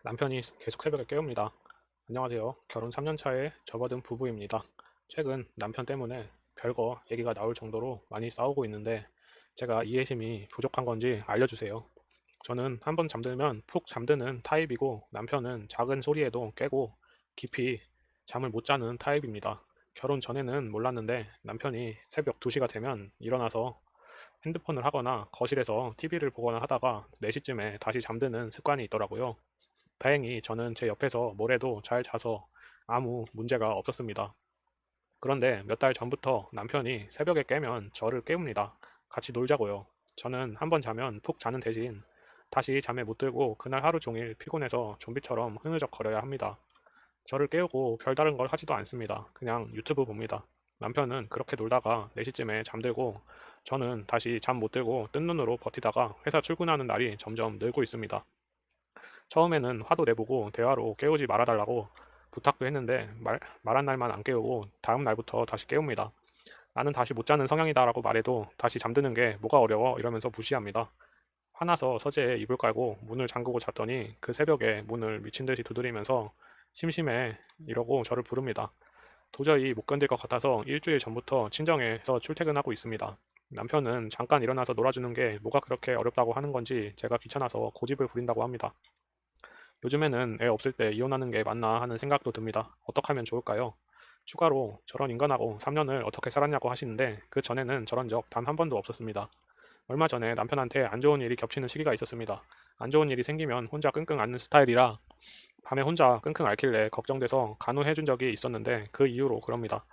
남편이 계속 새벽에 깨웁니다. 안녕하세요. 결혼 3년 차에 접어든 부부입니다. 최근 남편 때문에 별거 얘기가 나올 정도로 많이 싸우고 있는데 제가 이해심이 부족한 건지 알려주세요. 저는 한번 잠들면 푹 잠드는 타입이고 남편은 작은 소리에도 깨고 깊이 잠을 못 자는 타입입니다. 결혼 전에는 몰랐는데 남편이 새벽 2시가 되면 일어나서 핸드폰을 하거나 거실에서 TV를 보거나 하다가 4시쯤에 다시 잠드는 습관이 있더라고요. 다행히 저는 제 옆에서 뭘 해도 잘 자서 아무 문제가 없었습니다. 그런데 몇 달 전부터 남편이 새벽에 깨면 저를 깨웁니다. 같이 놀자고요. 저는 한번 자면 푹 자는 대신 다시 잠에 못 들고 그날 하루 종일 피곤해서 좀비처럼 흐느적거려야 합니다. 저를 깨우고 별다른 걸 하지도 않습니다. 그냥 유튜브 봅니다. 남편은 그렇게 놀다가 4시쯤에 잠들고 저는 다시 잠 못 들고 뜬 눈으로 버티다가 회사 출근하는 날이 점점 늘고 있습니다. 처음에는 화도 내보고 대화로 깨우지 말아달라고 부탁도 했는데 말한 날만 안 깨우고 다음 날부터 다시 깨웁니다. 나는 다시 못 자는 성향이다라고 말해도 다시 잠드는 게 뭐가 어려워 이러면서 무시합니다. 화나서 서재에 이불 깔고 문을 잠그고 잤더니 그 새벽에 문을 미친 듯이 두드리면서 심심해 이러고 저를 부릅니다. 도저히 못 견딜 것 같아서 일주일 전부터 친정에서 출퇴근하고 있습니다. 남편은 잠깐 일어나서 놀아주는 게 뭐가 그렇게 어렵다고 하는 건지 제가 귀찮아서 고집을 부린다고 합니다. 요즘에는 애 없을 때 이혼하는 게 맞나 하는 생각도 듭니다. 어떻게 하면 좋을까요? 추가로 저런 인간하고 3년을 어떻게 살았냐고 하시는데 그 전에는 저런 적 단 한 번도 없었습니다. 얼마 전에 남편한테 안 좋은 일이 겹치는 시기가 있었습니다. 안 좋은 일이 생기면 혼자 끙끙 앓는 스타일이라 밤에 혼자 끙끙 앓길래 걱정돼서 간호해준 적이 있었는데 그 이후로 그럽니다.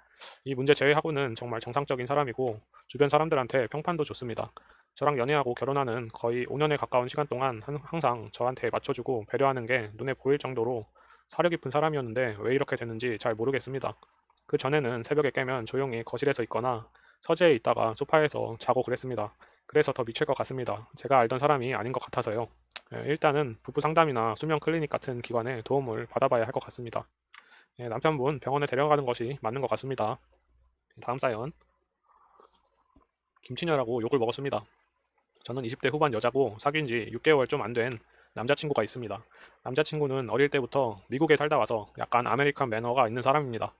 이 문제 제외하고는 정말 정상적인 사람이고 주변 사람들한테 평판도 좋습니다. 저랑 연애하고 결혼하는 거의 5년에 가까운 시간 동안 항상 저한테 맞춰주고 배려하는 게 눈에 보일 정도로 사려 깊은 사람이었는데 왜 이렇게 됐는지 잘 모르겠습니다. 그 전에는 새벽에 깨면 조용히 거실에서 있거나 서재에 있다가 소파에서 자고 그랬습니다. 그래서 더 미칠 것 같습니다. 제가 알던 사람이 아닌 것 같아서요. 일단은 부부 상담이나 수면 클리닉 같은 기관에 도움을 받아봐야 할 것 같습니다. 남편분 병원에 데려가는 것이 맞는 것 같습니다. 다음 사연. 김치녀라고 욕을 먹었습니다. 저는 20대 후반 여자고 사귄 지 6개월 좀 안 된 남자친구가 있습니다. 남자친구는 어릴 때부터 미국에 살다 와서 약간 아메리칸 매너가 있는 사람입니다.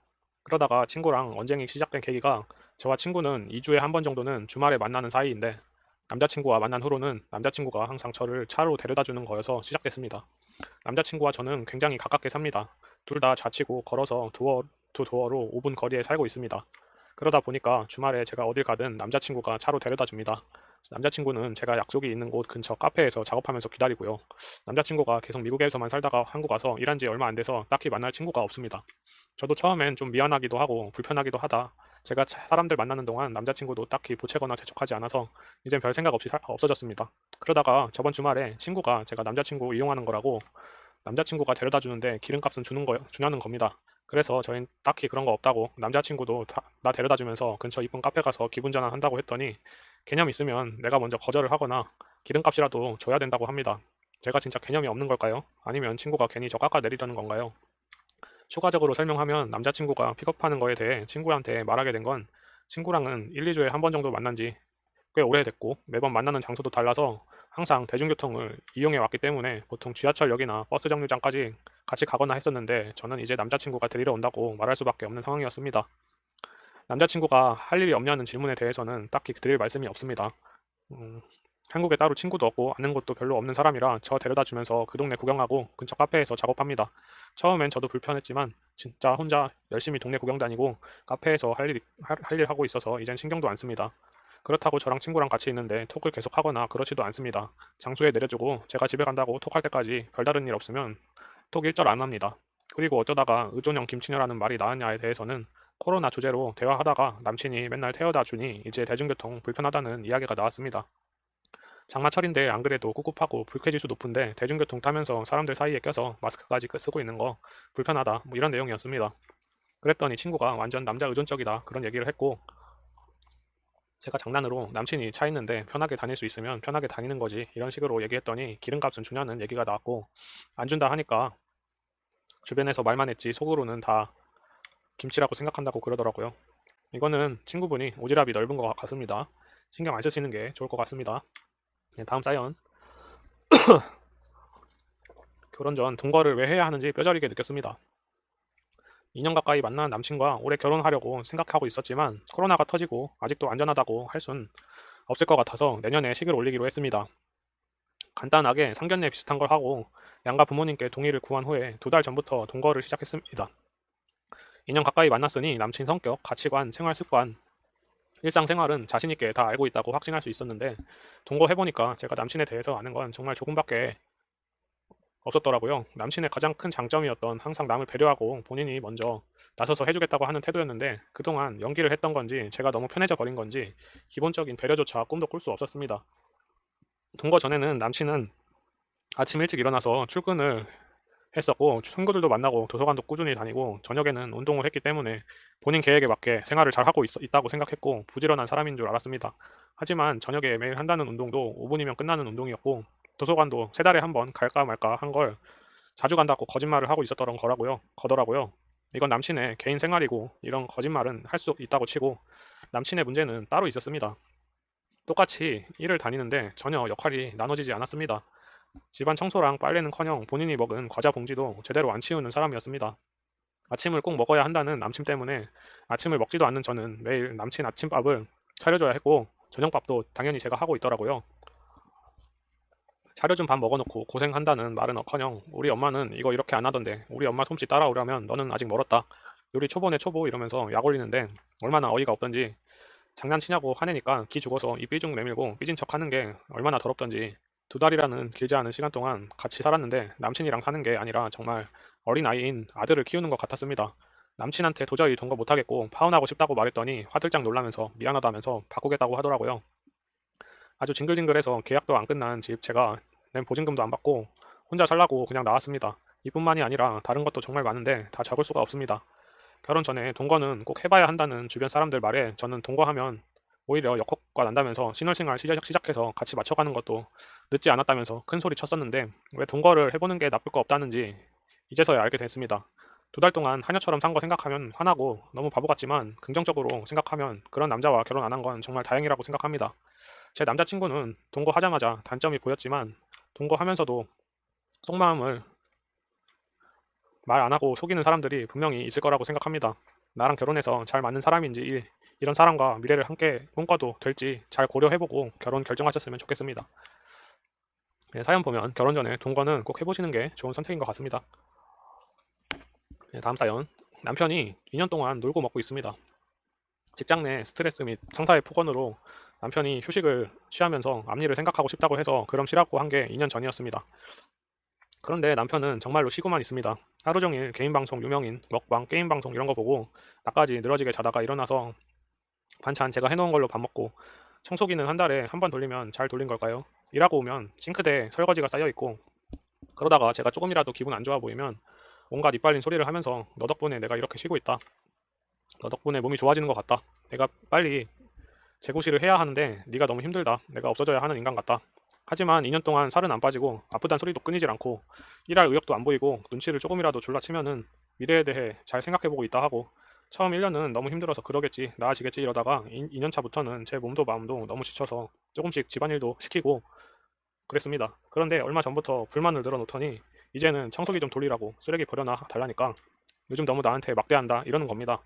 그러다가 친구랑 언쟁이 시작된 계기가 저와 친구는 2주에 한 번 정도는 주말에 만나는 사이인데 남자친구와 만난 후로는 남자친구가 항상 저를 차로 데려다 주는 거여서 시작됐습니다. 남자친구와 저는 굉장히 가깝게 삽니다. 둘 다 자치고 걸어서 도어 투 도어로 5분 거리에 살고 있습니다. 그러다 보니까 주말에 제가 어딜 가든 남자친구가 차로 데려다 줍니다. 남자친구는 제가 약속이 있는 곳 근처 카페에서 작업하면서 기다리고요. 남자친구가 계속 미국에서만 살다가 한국 와서 일한 지 얼마 안 돼서 딱히 만날 친구가 없습니다. 저도 처음엔 좀 미안하기도 하고 불편하기도 하다. 제가 사람들 만나는 동안 남자친구도 딱히 보채거나 재촉하지 않아서 이젠 별 생각 없이 없어졌습니다. 그러다가 저번 주말에 친구가 제가 남자친구 이용하는 거라고 남자친구가 데려다 주는데 기름값은 주냐는 겁니다. 그래서 저희는 딱히 그런 거 없다고 남자친구도 나 데려다 주면서 근처 이쁜 카페 가서 기분 전환 한다고 했더니 개념 있으면 내가 먼저 거절을 하거나 기름값이라도 줘야 된다고 합니다. 제가 진짜 개념이 없는 걸까요? 아니면 친구가 괜히 저 깎아내리려는 건가요? 추가적으로 설명하면 남자친구가 픽업하는 거에 대해 친구한테 말하게 된 건 친구랑은 1, 2주에 한 번 정도 만난 지 꽤 오래됐고 매번 만나는 장소도 달라서 항상 대중교통을 이용해 왔기 때문에 보통 지하철역이나 버스 정류장까지 같이 가거나 했었는데 저는 이제 남자친구가 데리러 온다고 말할 수밖에 없는 상황이었습니다. 남자친구가 할 일이 없냐는 질문에 대해서는 딱히 드릴 말씀이 없습니다. 음, 한국에 따로 친구도 없고 아는 곳도 별로 없는 사람이라 저 데려다 주면서 그 동네 구경하고 근처 카페에서 작업합니다. 처음엔 저도 불편했지만 진짜 혼자 열심히 동네 구경 다니고 카페에서 할 일 하고 있어서 이젠 신경도 안 씁니다. 그렇다고 저랑 친구랑 같이 있는데 톡을 계속 하거나 그렇지도 않습니다. 장소에 내려주고 제가 집에 간다고 톡할 때까지 별다른 일 없으면 톡 일절 안 합니다. 그리고 어쩌다가 의존형 김치녀라는 말이 나왔냐에 대해서는 코로나 주제로 대화하다가 남친이 맨날 태워다 주니 이제 대중교통 불편하다는 이야기가 나왔습니다. 장마철인데 안 그래도 꿉꿉하고 불쾌지수 높은데 대중교통 타면서 사람들 사이에 껴서 마스크까지 쓰고 있는 거 불편하다 뭐 이런 내용이었습니다. 그랬더니 친구가 완전 남자 의존적이다 그런 얘기를 했고 제가 장난으로 남친이 차 있는데 편하게 다닐 수 있으면 편하게 다니는 거지 이런 식으로 얘기했더니 기름값은 주냐는 얘기가 나왔고 안 준다 하니까 주변에서 말만 했지 속으로는 다 김치라고 생각한다고 그러더라고요. 이거는 친구분이 오지랖이 넓은 것 같습니다. 신경 안 쓰시는 게 좋을 것 같습니다. 다음 사연. 결혼 전 동거를 왜 해야 하는지 뼈저리게 느꼈습니다. 2년 가까이 만난 남친과 올해 결혼하려고 생각하고 있었지만 코로나가 터지고 아직도 안전하다고 할 순 없을 것 같아서 내년에 식을 올리기로 했습니다. 간단하게 상견례 비슷한 걸 하고 양가 부모님께 동의를 구한 후에 2달 전부터 동거를 시작했습니다. 2년 가까이 만났으니 남친 성격, 가치관, 생활 습관, 일상생활은 자신있게 다 알고 있다고 확신할 수 있었는데 동거해보니까 제가 남친에 대해서 아는 건 정말 조금밖에 없었더라고요. 남친의 가장 큰 장점이었던 항상 남을 배려하고 본인이 먼저 나서서 해주겠다고 하는 태도였는데 그동안 연기를 했던 건지 제가 너무 편해져 버린 건지 기본적인 배려조차 꿈도 꿀 수 없었습니다. 동거 전에는 남친은 아침 일찍 일어나서 출근을 했었고 친구들도 만나고 도서관도 꾸준히 다니고 저녁에는 운동을 했기 때문에 본인 계획에 맞게 생활을 잘 하고 있다고 생각했고 부지런한 사람인 줄 알았습니다. 하지만 저녁에 매일 한다는 운동도 5분이면 끝나는 운동이었고 도서관도 3달에 한 번 갈까 말까 한 걸 자주 간다고 거짓말을 하고 있었던 거더라고요. 이건 남친의 개인 생활이고 이런 거짓말은 할 수 있다고 치고 남친의 문제는 따로 있었습니다. 똑같이 일을 다니는데 전혀 역할이 나눠지지 않았습니다. 집안 청소랑 빨래는커녕 본인이 먹은 과자 봉지도 제대로 안 치우는 사람이었습니다. 아침을 꼭 먹어야 한다는 남친 때문에 아침을 먹지도 않는 저는 매일 남친 아침밥을 차려줘야 했고 저녁밥도 당연히 제가 하고 있더라고요. 차려준 밥 먹어놓고 고생한다는 말은커녕 우리 엄마는 이거 이렇게 안 하던데 우리 엄마 솜씨 따라오려면 너는 아직 멀었다. 요리 초보네 초보 이러면서 약 올리는데 얼마나 어이가 없던지 장난치냐고 화내니까 기 죽어서 입 삐죽 내밀고 삐진 척 하는 게 얼마나 더럽던지 2달이라는 길지 않은 시간 동안 같이 살았는데 남친이랑 사는 게 아니라 정말 어린아이인 아들을 키우는 것 같았습니다. 남친한테 도저히 동거 못하겠고 파혼하고 싶다고 말했더니 화들짝 놀라면서 미안하다면서 바꾸겠다고 하더라고요. 아주 징글징글해서 계약도 안 끝난 집 제가 낸 보증금도 안 받고 혼자 살라고 그냥 나왔습니다. 이뿐만이 아니라 다른 것도 정말 많은데 다 적을 수가 없습니다. 결혼 전에 동거는 꼭 해봐야 한다는 주변 사람들 말에 저는 동거하면 오히려 역효과 난다면서 신혼생활 시작해서 같이 맞춰가는 것도 늦지 않았다면서 큰 소리 쳤었는데 왜 동거를 해보는 게 나쁠 거 없다는지 이제서야 알게 됐습니다. 2달 동안 하녀처럼 산 거 생각하면 화나고 너무 바보 같지만 긍정적으로 생각하면 그런 남자와 결혼 안 한 건 정말 다행이라고 생각합니다. 제 남자친구는 동거하자마자 단점이 보였지만 동거하면서도 속마음을 말 안 하고 속이는 사람들이 분명히 있을 거라고 생각합니다. 나랑 결혼해서 잘 맞는 사람인지 이런 사람과 미래를 함께 꿈꿔도 될지 잘 고려해보고 결혼 결정하셨으면 좋겠습니다. 네, 사연 보면 결혼 전에 동거는 꼭 해보시는 게 좋은 선택인 것 같습니다. 네, 다음 사연. 남편이 2년 동안 놀고 먹고 있습니다. 직장 내 스트레스 및 상사의 폭언으로 남편이 휴식을 취하면서 앞일을 생각하고 싶다고 해서 그럼 쉬라고 한 게 2년 전이었습니다. 그런데 남편은 정말로 쉬고만 있습니다. 하루 종일 개인 방송, 유명인, 먹방, 게임 방송 이런 거 보고 나까지 늘어지게 자다가 일어나서 반찬 제가 해놓은 걸로 밥 먹고 청소기는 한 달에 한 번 돌리면 잘 돌린 걸까요? 일하고 오면 싱크대에 설거지가 쌓여있고 그러다가 제가 조금이라도 기분 안 좋아 보이면 온갖 이빨린 소리를 하면서 너 덕분에 내가 이렇게 쉬고 있다. 너 덕분에 몸이 좋아지는 것 같다. 내가 빨리 재고시를 해야 하는데 네가 너무 힘들다. 내가 없어져야 하는 인간 같다. 하지만 2년 동안 살은 안 빠지고 아프단 소리도 끊이질 않고 일할 의욕도 안 보이고 눈치를 조금이라도 줄라 치면은 미래에 대해 잘 생각해보고 있다 하고 처음 1년은 너무 힘들어서 그러겠지 나아지겠지 이러다가 2년 차부터는 제 몸도 마음도 너무 지쳐서 조금씩 집안일도 시키고 그랬습니다. 그런데 얼마 전부터 불만을 늘어놓더니 이제는 청소기 좀 돌리라고 쓰레기 버려놔 달라니까 요즘 너무 나한테 막대한다 이러는 겁니다.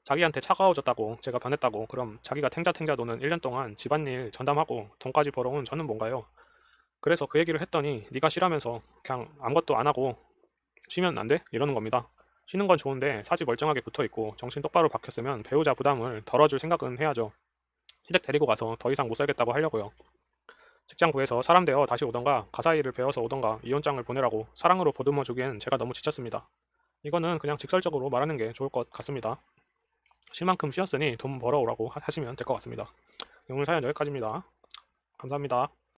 자기한테 차가워졌다고 제가 변했다고 그럼 자기가 탱자탱자 노는 1년 동안 집안일 전담하고 돈까지 벌어온 저는 뭔가요? 그래서 그 얘기를 했더니 네가 쉬라면서 그냥 아무것도 안 하고 쉬면 안 돼? 이러는 겁니다. 쉬는 건 좋은데 사지 멀쩡하게 붙어있고 정신 똑바로 박혔으면 배우자 부담을 덜어줄 생각은 해야죠. 시댁 데리고 가서 더 이상 못 살겠다고 하려고요. 직장 구해서 사람 되어 다시 오던가 가사 일을 배워서 오던가 이혼장을 보내라고 사랑으로 보듬어 주기엔 제가 너무 지쳤습니다. 이거는 그냥 직설적으로 말하는 게 좋을 것 같습니다. 쉴 만큼 쉬었으니 돈 벌어오라고 하시면 될 것 같습니다. 오늘 사연 여기까지입니다. 감사합니다.